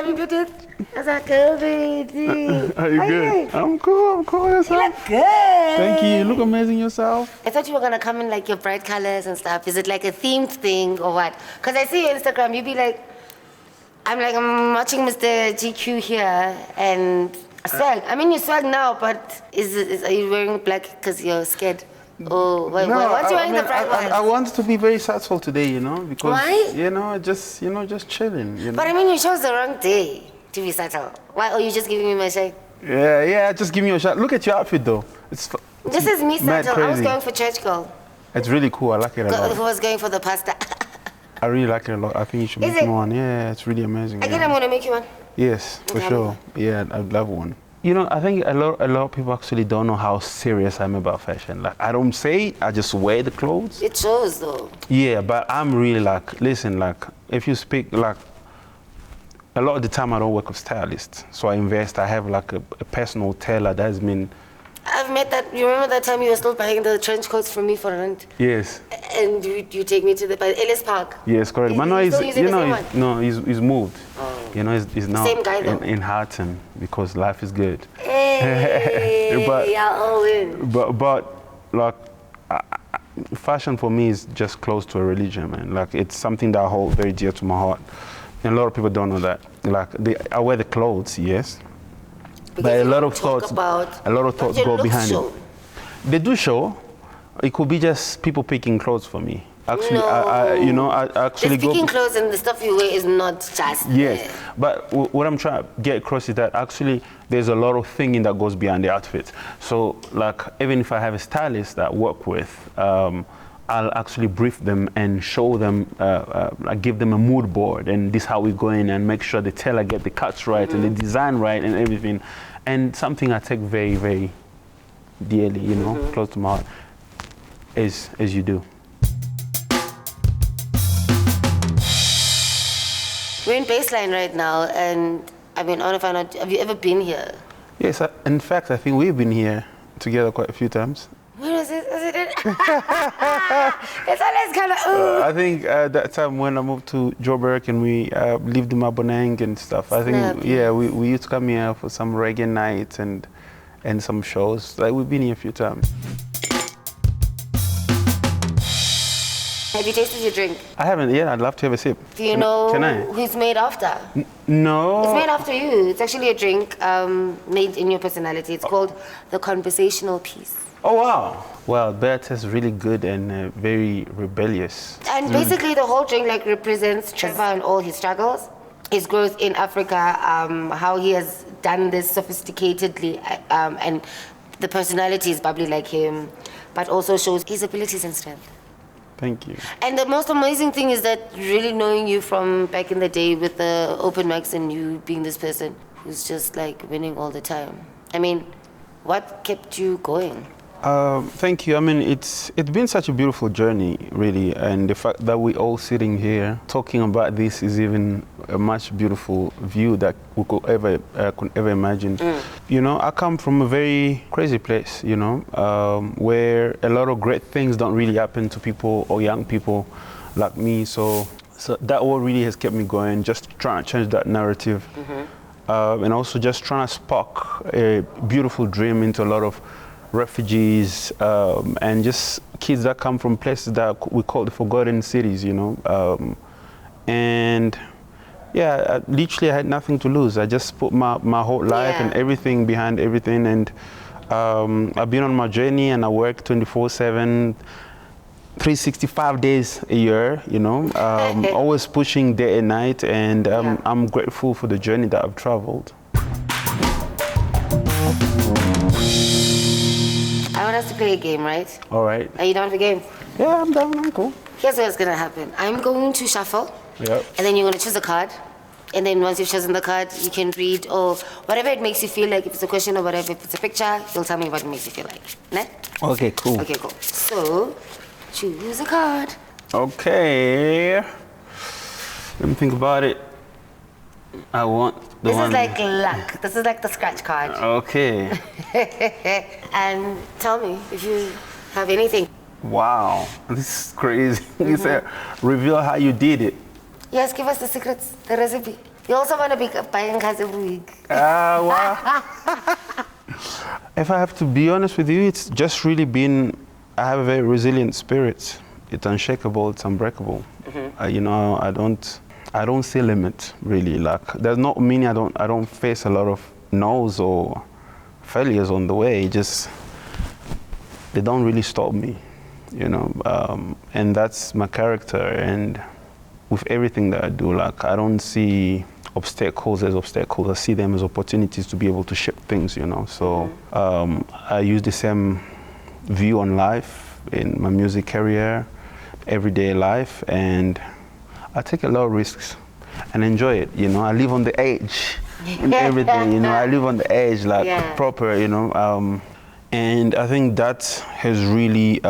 me beauty. I was like, girl, baby. Are you good? I'm cool. Yourself? You look good. Thank you. You look amazing yourself. I thought you were going to come in like your bright colors and stuff. Is it like a themed thing or what? Because I see your Instagram, you be like, I'm watching Mr. GQ here and swag. I mean, you swag now, but are you wearing black because you're scared? Oh, why aren't you wearing the bright ones? I want to be very subtle today, because why? just chilling. But I mean, you chose the wrong day to be subtle. Why? Are you just giving me my shine? Yeah, just give me a shot. Look at your outfit though. This is me subtle. I was going for church girl. It's really cool. I like it a lot. Who was going for the pasta? I really like it a lot. I think you should make me one. Yeah, it's really amazing. I'm gonna make you one. Yes, for sure. Yeah, I'd love one. I think a lot of people actually don't know how serious I'm about fashion. Like, I don't say it, I just wear the clothes. It shows though. Yeah, but I'm really listen, if you speak, a lot of the time I don't work with stylists. So I invest, I have a personal tailor that's been... I've met that, you remember that time you were still buying the trench coats from me for rent? Yes. And you take me to by Ellis Park? Yes, correct. But no, he's moved. Oh. He's now same guy though. in Harton because life is good. Hey, y'all all in. But fashion for me is just close to a religion, man. It's something that I hold very dear to my heart. And a lot of people don't know that. I wear the clothes, yes. Because but a lot of thoughts go behind it. They do show. It could be just people picking clothes for me. Actually, no. I actually just picking clothes and the stuff you wear is not just yes. there. But what I'm trying to get across is that actually there's a lot of thinking that goes behind the outfit. So even if I have a stylist that I work with, I'll actually brief them and show them, give them a mood board, and this is how we go in and make sure the tailor get the cuts right and the design right and everything. And something I take very, very dearly, close to my heart, as you do. We're in Baseline right now, and I want to find out, have you ever been here? Yes, in fact, I think we've been here together quite a few times. Where is it? It's always kind of, I think that time when I moved to Joburg and we lived in Maboneng and stuff, I think, we used to come here for some reggae nights and some shows. We've been here a few times. Have you tasted your drink? I haven't yet. I'd love to have a sip. Do you know can I? who it's made after? No. It's made after you. It's actually a drink made in your personality. It's called the Conversational Piece. Oh, wow. Well, Bert is really good and very rebellious. And basically the whole drink represents Trevor and all his struggles, his growth in Africa, how he has done this sophisticatedly, and the personality is bubbly like him, but also shows his abilities and strength. Thank you. And the most amazing thing is that really knowing you from back in the day with the open mics and you being this person who's just winning all the time. I mean, what kept you going? Thank you. I mean, it's been such a beautiful journey, really, and the fact that we're all sitting here talking about this is even a much beautiful view that we could ever imagine. I come from a very crazy place, where a lot of great things don't really happen to people or young people like me. So that what really has kept me going, just trying to change that narrative, and also just trying to spark a beautiful dream into a lot of refugees and just kids that come from places that we call the forgotten cities, and I literally had nothing to lose. I just put my whole life and everything behind everything, and I've been on my journey, and I work 24/7, 365 days a year, always pushing day and night, and I'm grateful for the journey that I've traveled. I want us to play a game, right? All right. Are you down for games? Yeah, I'm down. I'm cool. Here's what's going to happen. I'm going to shuffle. Yep. And then you're going to choose a card. And then once you've chosen the card, you can read or whatever it makes you feel like. If it's a question or whatever, if it's a picture, you'll tell me what it makes you feel like. Né? Okay, cool. Okay, cool. So, choose a card. Okay. Let me think about it. I want the one... This is like luck. This is like the scratch card. Okay. And tell me if you have anything. Wow, this is crazy. You said reveal how you did it. Yes, give us the secrets, the recipe. You also want to be buying cars every week. Well, if I have to be honest with you, it's just really been, I have a very resilient spirit. It's unshakable, it's unbreakable. You know, I don't see limit really. Like, there's not meaning I don't face a lot of no's or failures on the way. Just, they don't really stop me, you know. And that's my character. And with everything that I do, like, I don't see obstacles as obstacles. I see them as opportunities to be able to shape things, you know. So I use the same view on life in my music career, everyday life, and I take a lot of risks and enjoy it, you know. I live on the edge and everything, you know. I live on the edge, like proper, you know. And I think that has really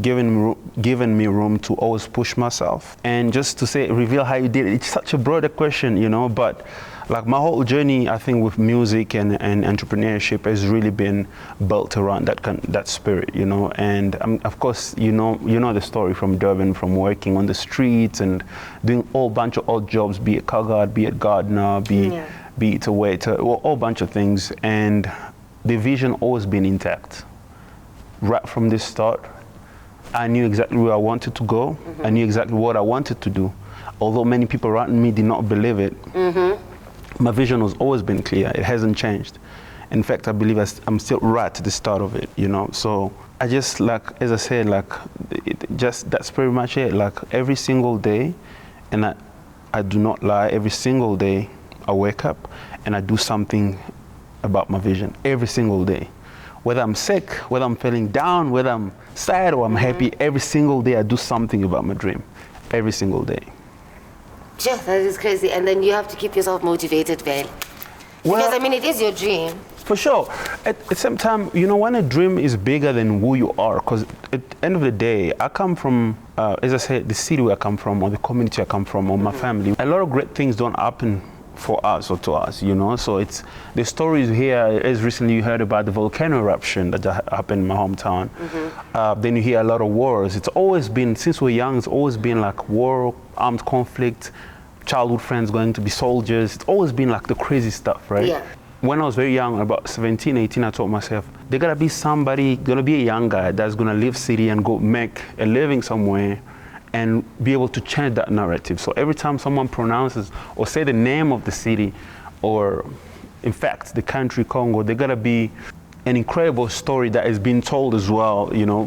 given me room to always push myself. And just to say, reveal how you did it, it's such a broader question, you know, but like my whole journey, I think, with music and entrepreneurship has really been built around that spirit, you know. And of course, you know the story from Durban, from working on the streets and doing a whole bunch of odd jobs, be it car guard, be it gardener, be it a waiter, a whole bunch of things. And the vision always been intact. Right from the start, I knew exactly where I wanted to go. I knew exactly what I wanted to do. Although many people around me did not believe it, my vision has always been clear. It hasn't changed. In fact, I believe I'm still right at the start of it, you know. So I just, like, as I said, like, that's pretty much it. Like, every single day, and I do not lie, every single day I wake up and I do something about my vision, every single day. Whether I'm sick, whether I'm feeling down, whether I'm sad or I'm happy, every single day I do something about my dream, every single day. Yeah, that is crazy. And then you have to keep yourself motivated, Val. Because, I mean, it is your dream. For sure. At the same time, you know, when a dream is bigger than who you are, because at the end of the day, I come from, as I said, the city where I come from, or the community I come from, or my family. A lot of great things don't happen for us or to us, you know. So it's the stories here, as recently you heard about the volcano eruption that happened in my hometown. Then you hear a lot of wars. It's always been, since we're young, it's always been like war, armed conflict, childhood friends going to be soldiers. It's always been like the crazy stuff, right? Yeah. When I was very young, about 17, 18, I told myself, there gotta be somebody, gonna be a young guy that's gonna leave city and go make a living somewhere and be able to change that narrative. So every time someone pronounces or say the name of the city, or in fact the country Congo, there gotta be an incredible story that is being told as well, you know,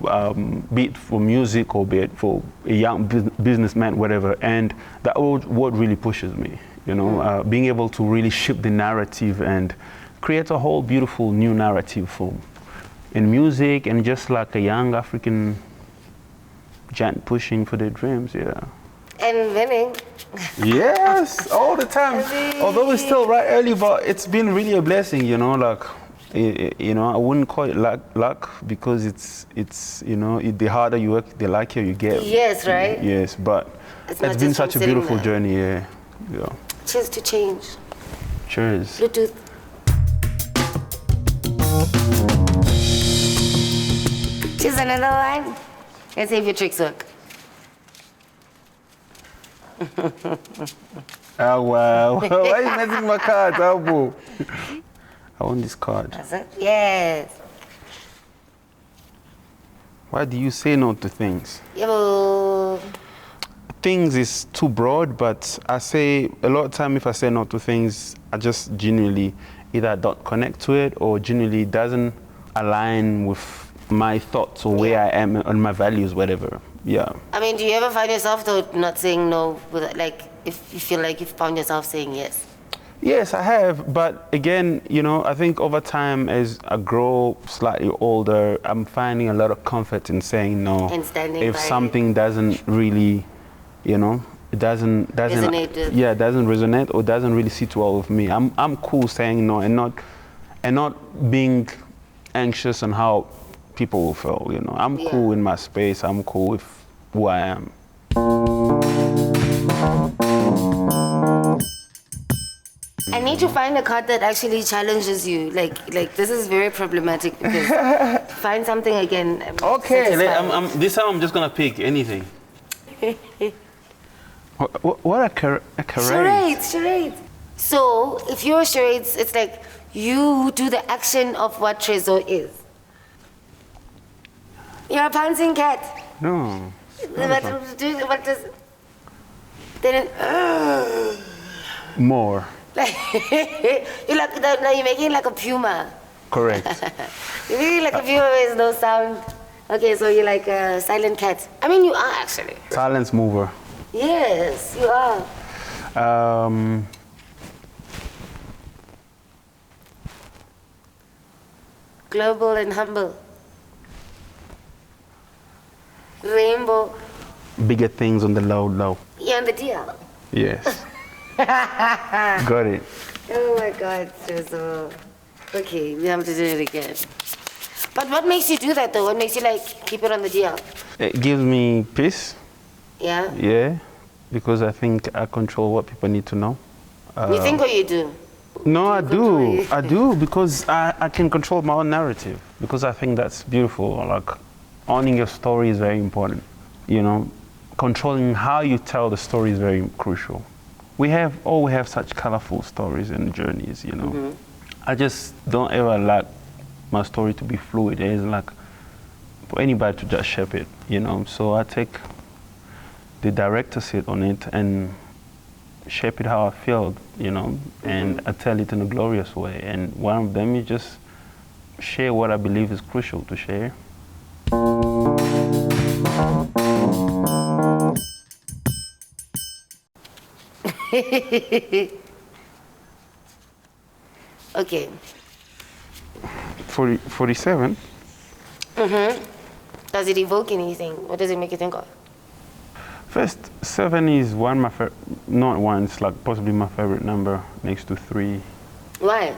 be it for music or be it for a young businessman, whatever. And that word really pushes me, you know, being able to really shape the narrative and create a whole beautiful new narrative in music, and just like a young African giant pushing for their dreams, And winning. Yes, all the time. Although it's still right early, but it's been really a blessing, you know, like, you know, I wouldn't call it luck because it's you know, the harder you work, the luckier you get. Yes, right? Yes, but it's been such a beautiful journey, yeah. Cheers to change. Cheers. Bluetooth. Cheers, another one. Let's see if your tricks work. Oh, wow. Why are you messing my card, Abu? I want this card. That's it? Yes. Why do you say no to things? Yo. Things is too broad, but I say a lot of time if I say no to things, I just genuinely either don't connect to it or genuinely doesn't align with my thoughts or where I am and my values, whatever. Yeah. I mean, do you ever find yourself though not saying no, like if you feel like you've found yourself saying yes? Yes, I have, but again, you know, I think over time as I grow slightly older, I'm finding a lot of comfort in saying no. And standing if by something doesn't really, you know, it doesn't resonate with. Yeah, doesn't resonate or doesn't really sit well with me. I'm cool saying no and not being anxious on how people will feel, you know. I'm cool in my space. I'm cool with who I am. I need to find a card that actually challenges you. Like this is very problematic because find something again. Okay, this time I'm just gonna pick anything. What a charade. Charades. So if you're charades, it's like you do the action of what Tresor is. You're a pouncing cat. No. What does... Then More. like you're like no, you're making like a puma. Correct. You're making like a puma with no sound. Okay, so you're like a silent cat. I mean, you are actually. Silence mover. Yes, you are. Global and humble. Rainbow. Bigger things on the low. You're on the deal. Yes. Got it. Oh my God, Tresor. Okay, we have to do it again. But what makes you do that though? What makes you like keep it on the DL? It gives me peace. Yeah? Yeah. Because I think I control what people need to know. You think or you do? No, I do. I do because I can control my own narrative. Because I think that's beautiful. Like, owning your story is very important. You know, controlling how you tell the story is very crucial. We have such colorful stories and journeys, you know. Mm-hmm. I just don't ever like my story to be fluid. It is like for anybody to just shape it, you know. So I take the director seat on it and shape it how I feel, you know, and I tell it in a glorious way. And one of them is just share what I believe is crucial to share. Okay. 47? Mm-hmm. Does it evoke anything? What does it make you think of? First, 7 is not one, it's like possibly my favorite number next to 3. Why?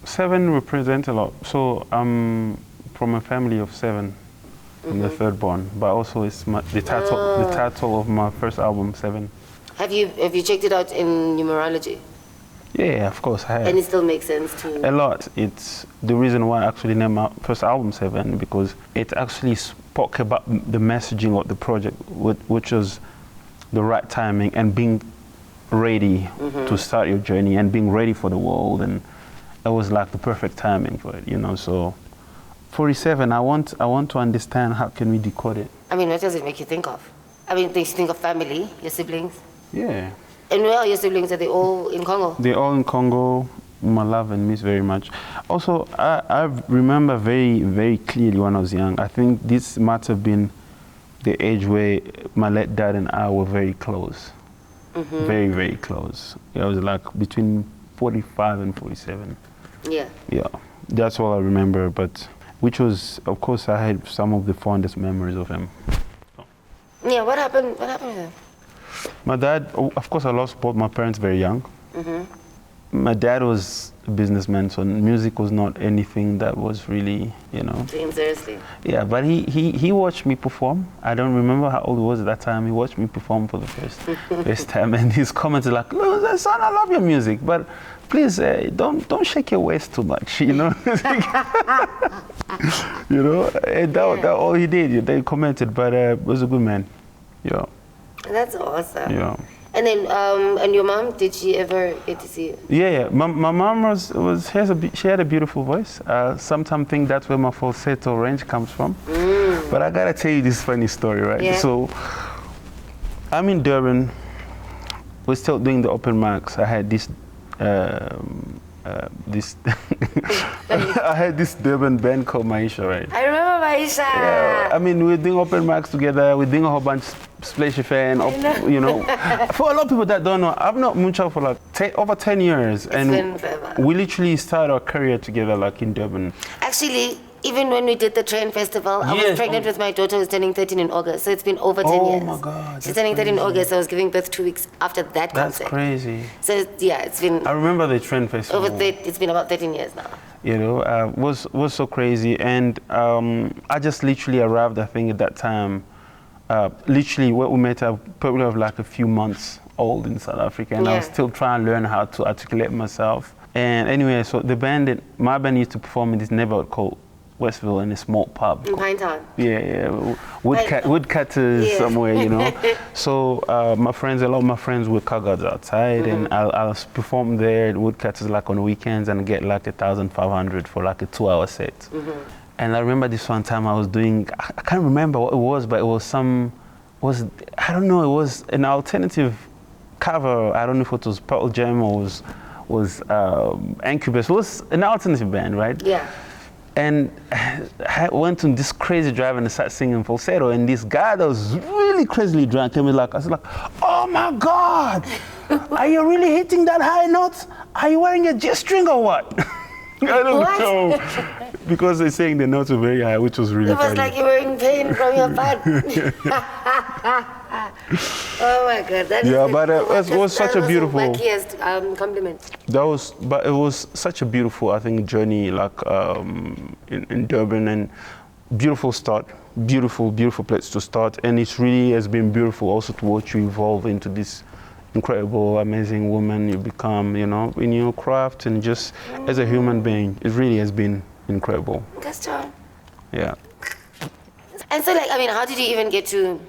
7 represents a lot. So I'm from a family of 7. I'm the third born, but also it's the title of my first album, 7. Have you checked it out in numerology? Yeah, of course I have. And it still makes sense to... A lot. It's the reason why I actually named my first album 7, because it actually spoke about the messaging of the project, which was the right timing and being ready to start your journey and being ready for the world, and it was like the perfect timing for it, you know. So 47, I want to understand how can we decode it. I mean, what does it make you think of? I mean, makes you think of family, your siblings? Yeah. And where are your siblings? Are they all in Congo? They're all in Congo. I love and miss very much. Also, I remember very, very clearly when I was young. I think this might have been the age where my late dad and I were very close. Very, very close. It was like between 45 and 47. Yeah. Yeah, that's all I remember, but which was, of course, I had some of the fondest memories of him. Yeah, what happened with him? My dad, of course, I lost both my parents very young. My dad was a businessman, so music was not anything that was really, you know. Taken seriously. Yeah, but he watched me perform. I don't remember how old he was at that time. He watched me perform for the first time, and his comments are like, "Look, son, I love your music, but please don't shake your waist too much," you know. You know, and that all he did. They commented, but was a good man. Yeah. That's awesome. Yeah. And then, and your mom, did she ever get to see you? Yeah. My mom she had a beautiful voice. Sometimes think that's where my falsetto range comes from. But I gotta tell you this funny story, right? Yeah. So I'm in Durban. We're still doing the open mics. I had this I had this Durban band called Maisha, right? I remember Maisha. Yeah, I mean, we're doing open mics together. We're doing a whole bunch of Splash fan, you know. For a lot of people that don't know, I've known Moonchild for like over 10 years. And we literally started our career together, like in Durban. Actually, even when we did the Train Festival, I was pregnant with my daughter who's turning 13 in August. So it's been over 10 years. Oh my God. She's turning 13 in August. I was giving birth 2 weeks after that concert. That's crazy. So yeah, it's been... I remember the Train Festival. It's been about 13 years now. You know, was so crazy. And I just literally arrived, I think, at that time. Literally, what we met, I probably have like a few months old in South Africa, and I was still trying to learn how to articulate myself. And anyway, so my band used to perform in this neighborhood called Westville in a small pub. In Pinetown. Yeah. Woodcutters somewhere, you know. So a lot of my friends would cougars outside, and I'll perform there at Woodcutters like on weekends and get like 1,500 for like a 2-hour set. And I remember this one time I was doing, I can't remember what it was, but it was I don't know, it was an alternative cover. I don't know if it was Pearl Jam or was Incubus. It was an alternative band, right? Yeah. And I went on this crazy drive and I started singing falsetto, and this guy that was really crazily drunk came in, I was like, oh my God, are you really hitting that high note? Are you wearing a G string or what? I don't know. Because they're saying the notes were very high, which was really funny. It was like you were in pain from your butt. Oh my God, that it was such a beautiful. That was the luckiest compliment. But it was such a beautiful, I think, journey, like in Durban, and beautiful start, beautiful place to start, and it really has been beautiful also to watch you evolve into this incredible, amazing woman you become, you know, in your craft and just as a human being. It really has been incredible. That's true. Yeah. And so, like, I mean, how did you even get to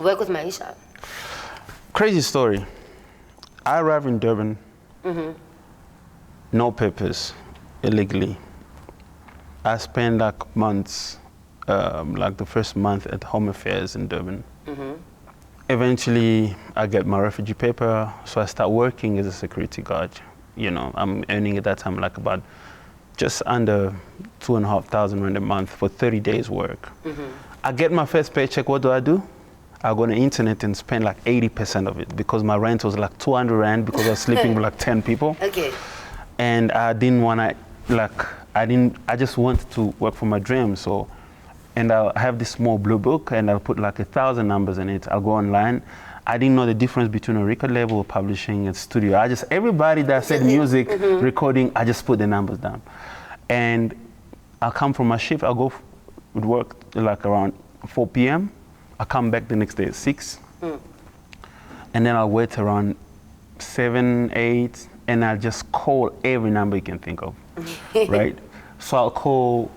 work with Maisha? Crazy story. I arrived in Durban, no papers, illegally. I spent like months, like the first month at Home Affairs in Durban. Eventually, I get my refugee paper, so I start working as a security guard. You know, I'm earning at that time like about just under 2,500 rand a month for 30 days work. I get my first paycheck, what do? I go on the internet and spend like 80% of it because my rent was like 200 rand because I was sleeping with like 10 people. Okay. And I didn't want to, I just wanted to work for my dream, so. And I'll have this small blue book and I'll put like 1,000 numbers in it. I'll go online. I didn't know the difference between a record label, publishing, and studio. Everybody that said music, recording, I just put the numbers down. And I'll come from my shift, I'll go would work like around 4 p.m. I'll come back the next day at 6. And then I'll wait around 7, 8, and I'll just call every number you can think of, right? So I'll call,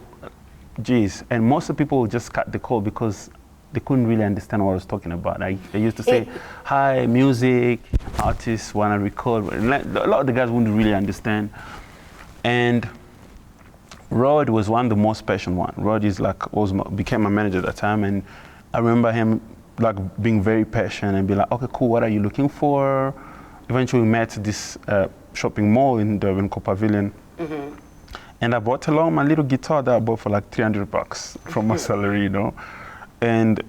and most of the people would just cut the call because they couldn't really understand what I was talking about. I used to say, hi, music, artists want to record. A lot of the guys wouldn't really understand. And Rod was one of the most passionate one. Rod is became my manager at that time, and I remember him like being very passionate and be like, okay, cool, what are you looking for? Eventually we met at this shopping mall in Durban, Pavilion. And I brought along my little guitar that I bought for like $300 from my salary, you know. And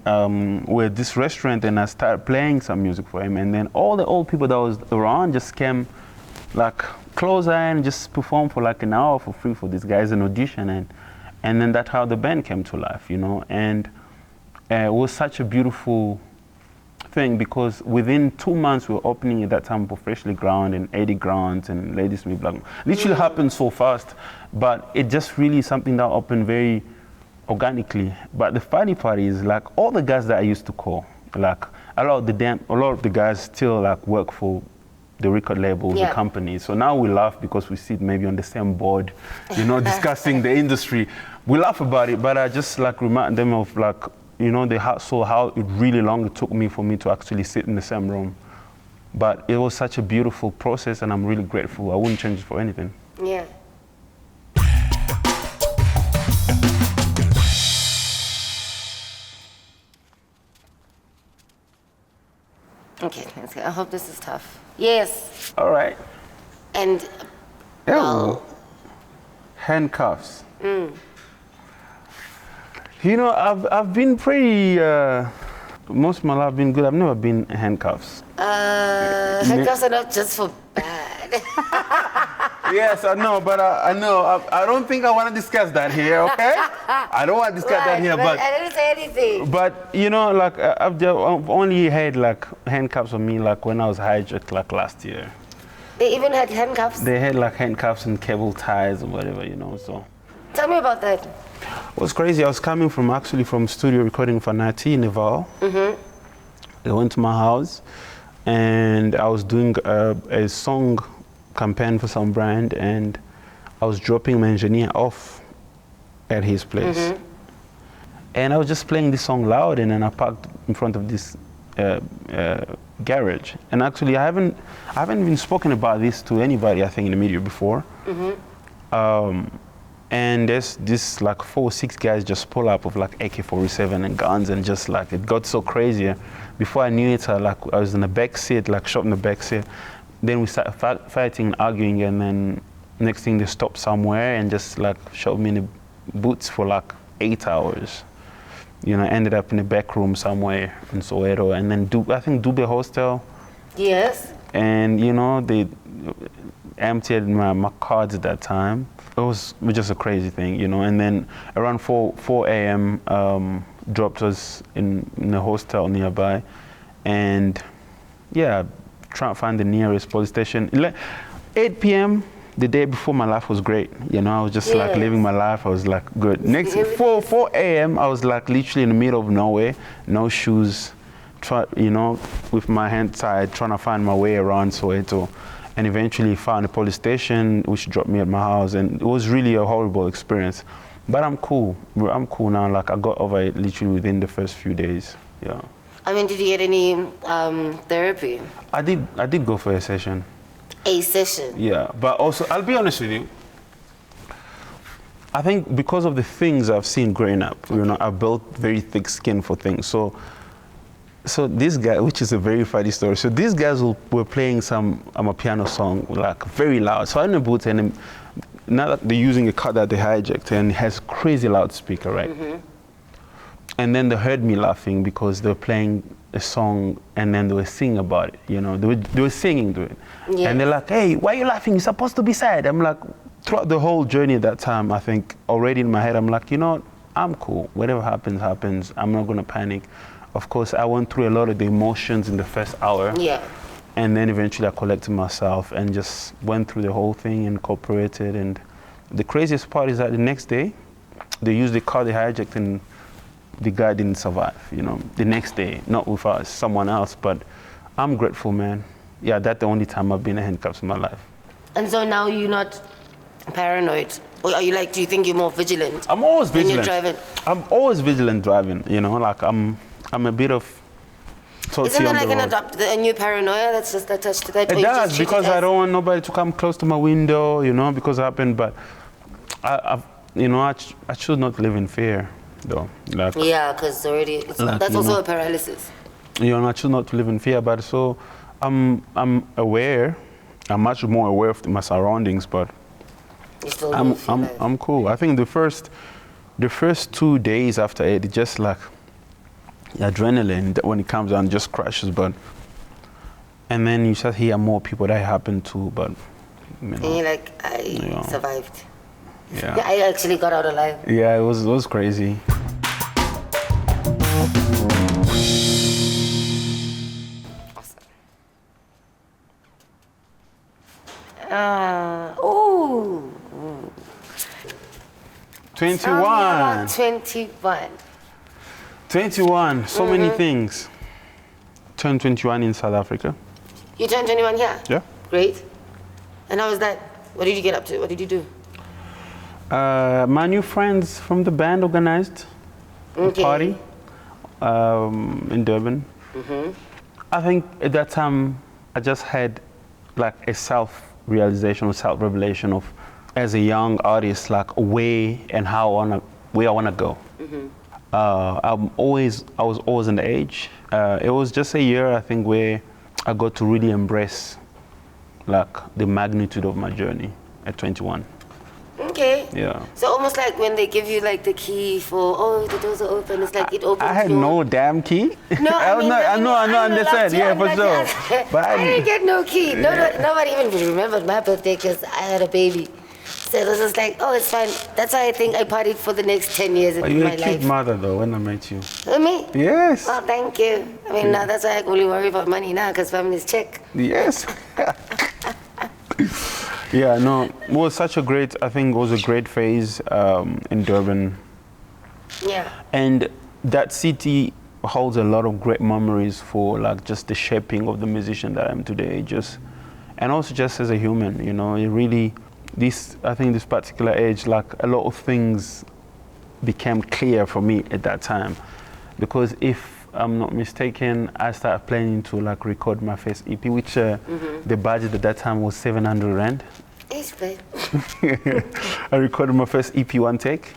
we're at this restaurant and I started playing some music for him. And then all the old people that was around just came like closer and just performed for like an hour for free for these guys, an audition. And then that's how the band came to life, you know. And it was such a beautiful thing because within 2 months we were opening at that time for Freshly Ground and 80 Grounds and Ladysmith Black. Literally happened so fast, but it just really something that opened very organically. But the funny part is like all the guys that I used to call, like a lot of the guys still like work for the record labels, the companies. So now we laugh because we sit maybe on the same board, you know, discussing the industry. We laugh about it, but I just like remind them of like, you know, how it really long it took me for me to actually sit in the same room. But it was such a beautiful process and I'm really grateful. I wouldn't change it for anything. Yeah. Okay, let's go. I hope this is tough. Yes. All right. And handcuffs. You know, I've been pretty, most of my life I've been good. I've never been in handcuffs. Handcuffs are not just for bad. Yes, I know, but I don't think I want to discuss that here, okay? I don't want to discuss that here, but I didn't say anything. But, you know, like, I've only had, like, handcuffs on me, like, when I was hijacked, like, last year. They even had handcuffs? They had, like, handcuffs and cable ties or whatever, you know, so. Tell me about that. It was crazy. I was coming from studio recording for Nati in Neval. They went to my house, and I was doing a song campaign for some brand, and I was dropping my engineer off at his place. And I was just playing this song loud, and then I parked in front of this garage. And actually, I haven't even spoken about this to anybody, I think, in the media before. And there's this like 4 or 6 guys just pull up with like AK-47 and guns, and just like it got so crazy. Before I knew it, I was in the back seat, like shot in the back seat. Then we started fighting and arguing, and then next thing they stopped somewhere and just like shot me in the boots for like 8 hours. You know, ended up in a back room somewhere in Soweto, and then I think Dube Hostel. Yes. And you know, they emptied my cards at that time. It was just a crazy thing, you know. And then around 4 a.m. Dropped us in a hostel nearby, and yeah, trying to find the nearest police station. 8 p.m. the day before, my life was great. You know, I was just like living my life. I was like good. Next 4 a.m. I was like literally in the middle of nowhere, no shoes, you know, with my hand tied, trying to find my way around Soweto, and eventually found a police station which dropped me at my house, and it was really a horrible experience. But I'm cool. I'm cool now. Like I got over it literally within the first few days. Yeah. I mean, did you get any therapy? I did go for a session. A session? Yeah, but also, I'll be honest with you, I think because of the things I've seen growing up, you know, I built very thick skin for things. So this guy, which is a very funny story, so these guys were playing a piano song, like very loud. So I'm in the booth, and now that they're using a car that they hijacked, and it has crazy loudspeaker, right? And then they heard me laughing because they were playing a song, and then they were singing about it, you know, they were singing to it. Yeah. And they're like, hey, why are you laughing? You're supposed to be sad. I'm like, throughout the whole journey at that time, I think already in my head, I'm like, you know what? I'm cool. Whatever happens, happens. I'm not gonna panic. Of course, I went through a lot of the emotions in the first hour. Yeah. And then eventually I collected myself and just went through the whole thing and cooperated. And the craziest part is that the next day, they used the car they hijacked, and the guy didn't survive, you know, the next day, not with us, someone else. But I'm grateful, man. Yeah, that's the only time I've been in handcuffs in my life. And so now you're not paranoid? Or are you like, do you think you're more vigilant? I'm always vigilant. When you're driving? I'm always vigilant driving, you know, like I'm a bit of... Isn't that like a new paranoia that's just attached to that? It does, because I don't want nobody to come close to my window, you know, because it happened. But you know, I should not live in fear, though. Like, yeah, because already that's also a paralysis. You know, I should not live in fear, but so I'm aware. I'm much more aware of my surroundings, but I'm cool. I think the first 2 days after it, it's just like adrenaline that when it comes down just crashes, and then you start hear more people that happened to, but you know, and you're like, I survived. Yeah, I actually got out alive. Yeah, it was crazy. Awesome. 21. 21, so many things. Turned 21 in South Africa. You turned 21 here? Yeah. Great. And how was that? What did you get up to? What did you do? My new friends from the band organized a party in Durban. I think at that time I just had like a self-realization or self-revelation of, as a young artist, like where I want to go. I was always on the edge. It was just a year, I think, where I got to really embrace like the magnitude of my journey at 21. Okay. Yeah. So almost like when they give you like the key for, the doors are open, it's like it opens. I had no damn key. No, I understand. Yeah, for sure. But I didn't get no key. Nobody even remembered my birthday because I had a baby. So it was just like, it's fine. That's why I think I partied for the next 10 years of my life. You're a cute mother, though, when I met you. Me? Yes. Oh, thank you. I mean, now that's why I only worry about money now, because families check. Yes. Yeah, no, it was such a great, I think it was a great phase in Durban. Yeah. And that city holds a lot of great memories for like just the shaping of the musician that I am today, and also just as a human, you know, it really, I think this particular age, like a lot of things became clear for me at that time, because if I'm not mistaken, I started planning to like record my first EP, which the budget at that time was 700 rand. It's good. I recorded my first EP one take,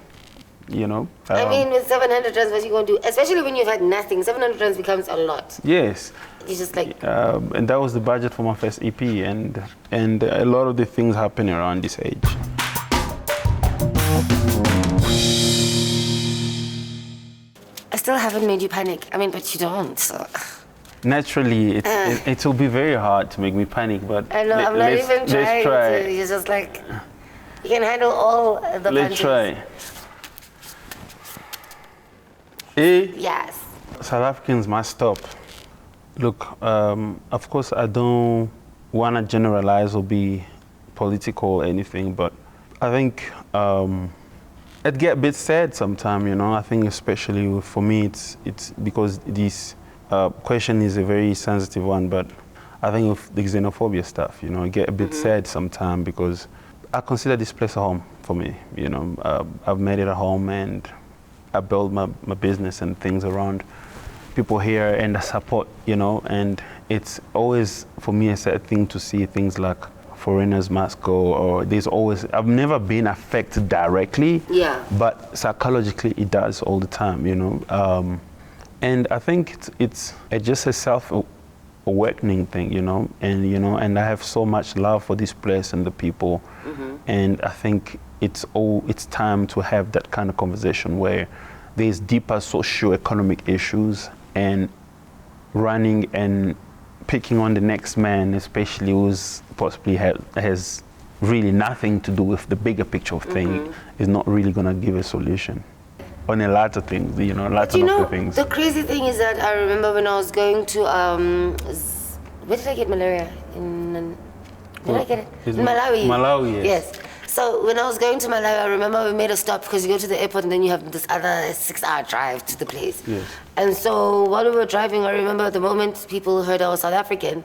you know. I mean, with 700 rands, what you gonna do? Especially when you've had nothing, 700 rands becomes a lot. Yes. You just like. And that was the budget for my first EP, and a lot of the things happening around this age. I still haven't made you panic. I mean, but you don't. So. Naturally, it will be very hard to make me panic, but I know, I'm not even trying try. to. You're just like, you can handle all the Let's punches. try. Eh? Yes. South Africans must stop. Look, of course, I don't want to generalize or be political or anything, but I think it get a bit sad sometimes, you know. I think especially for me, it's because this question is a very sensitive one, but I think with the xenophobia stuff, you know, I get a bit sad sometimes because I consider this place a home for me, you know. I've made it a home, and I built my business and things around people here, and I support, you know, and it's always, for me, a sad thing to see things like foreigners must go, or there's always, I've never been affected directly, but psychologically it does all the time, you know. And I think it's just a self-awakening thing, you know, and I have so much love for this place and the people, and I think it's time to have that kind of conversation where there's deeper socio-economic issues, and running and picking on the next man, especially who's possibly has really nothing to do with the bigger picture of things, is not really going to give a solution on a lot of things, you know, lots of things. The crazy thing is that I remember when I was going to, where did I get malaria? Did I get it? In Malawi. Malawi, yes. Yes. So when I was going to Malawi, I remember we made a stop because you go to the airport and then you have this other 6-hour drive to the place. Yes. And so while we were driving, I remember the moment people heard I was South African,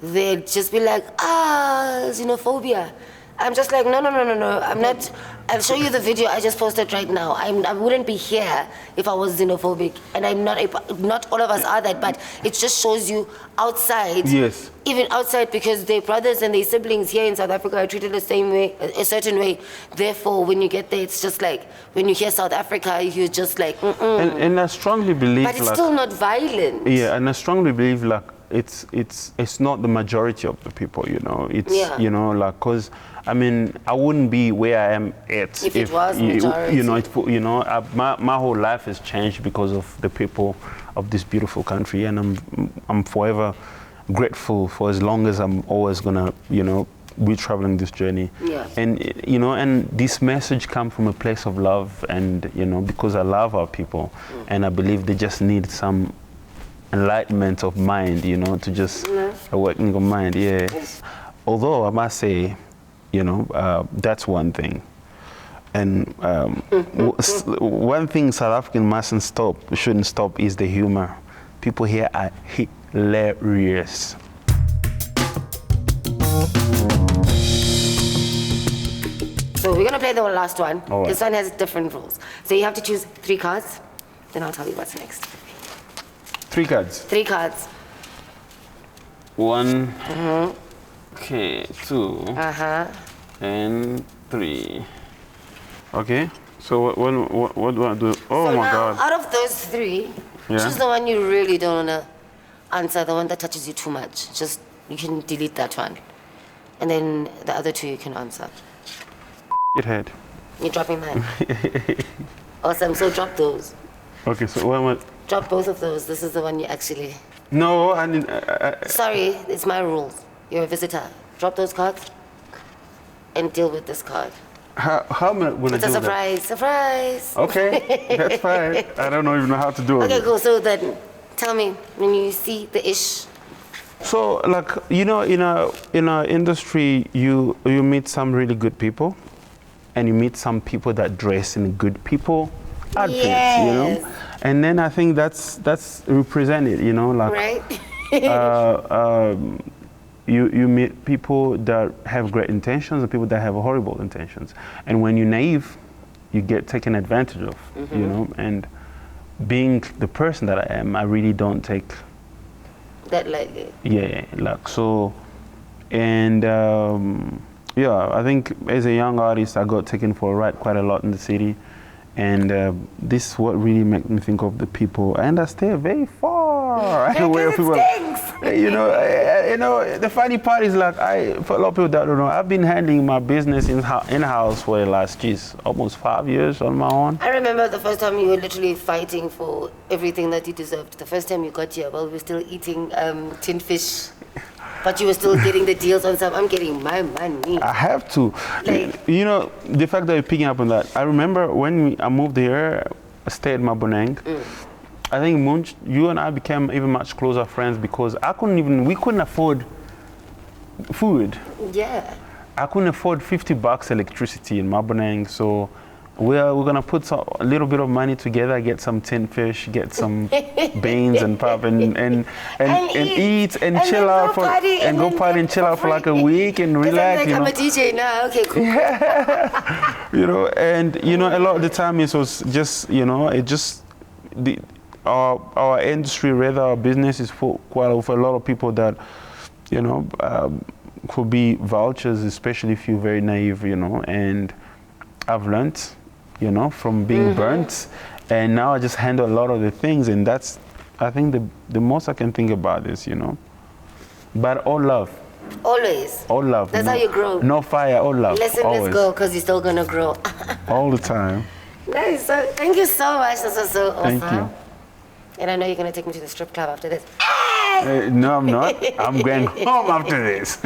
they'd just be like, xenophobia. I'm just like, no, I'm not. I'll show you the video I just posted right now. I wouldn't be here if I was xenophobic, and I'm not all of us are that, but it just shows you outside. Yes. Even outside, because their brothers and their siblings here in South Africa are treated the same way, a certain way. Therefore, when you get there, it's just like, when you hear South Africa, you're just like, And I strongly believe, but it's still not violent. Yeah, and I strongly believe like it's not the majority of the people, you know. It's you know, like, cause I mean, I wouldn't be where I am at if it was majority. You know, my whole life has changed because of the people of this beautiful country, and I'm forever grateful for as long as I'm always gonna, you know, be traveling this journey. Yeah. And you know, and this message comes from a place of love, and you know, because I love our people, and I believe they just need some enlightenment of mind, you know, to just awakening of mind. Yeah. Although I must say, you know, that's one thing. And one thing South African shouldn't stop is the humor. People here are hilarious. So we're gonna play the last one. All right. This one has different rules. So you have to choose 3 cards, then I'll tell you what's next. 3 cards. 3 cards. 1. Okay, 2. And 3. Okay. So what do I do? Oh So my now, God. out of those 3, choose the one you really don't wanna answer, the one that touches you too much. Just, you can delete that one. And then the other 2 you can answer. It had. You're dropping mine. Awesome, so drop those. Okay, so what am I? Drop both of those. This is the one you actually... No, I didn't. Sorry, it's my rules. You're a visitor. Drop those cards and deal with this card. How am I going to do It's a surprise. Surprise! Okay, that's fine. I don't even know how to do it. Okay, cool. So then, tell me, when you see the ish. So, like, you know, in our industry, you meet some really good people, and you meet some people that dress in good people outfits, you know. And then I think that's represented, you know, like. Right. You meet people that have great intentions and people that have horrible intentions. And when you're naive, you get taken advantage of, you know. And being the person that I am, I really don't take that lightly. Yeah, like so. And yeah, I think as a young artist, I got taken for a ride quite a lot in the city. And this is what really made me think of the people. And I stay very far away from people. You know, the funny part is like, for a lot of people that don't know, I've been handling my business in-house for the last, almost 5 years on my own. I remember the first time you were literally fighting for everything that you deserved. The first time you got here, well, we were still eating tinned fish. But you were still getting the deals on some. I'm getting my money. I have to. Like, you know, the fact that you're picking up on that. I remember when I moved here, I stayed at Maboneng. I think you and I became even much closer friends because we couldn't afford food. Yeah. I couldn't afford $50 electricity in Maboneng, so we're gonna put a little bit of money together, get some tin fish, get some beans and pap, and eat and chill out and go party and chill out for like a week and relax. I'm a DJ now. Okay, cool. You know, and you know, a lot of the time it was just, you know, our industry, rather our business, is for a lot of people that, you know, could be vultures, especially if you're very naive, you know. And I've learned, you know, from being burnt, and now I just handle a lot of the things, and that's, I think, the most I can think about this, you know. But all love. Always. All love. That's how you grow. No fire, all love. Listen, always. let's go, because you're still gonna grow. All the time. Nice. So, thank you so much. This was so awesome. Thank you. And I know you're gonna take me to the strip club after this. No, I'm not. I'm going home after this.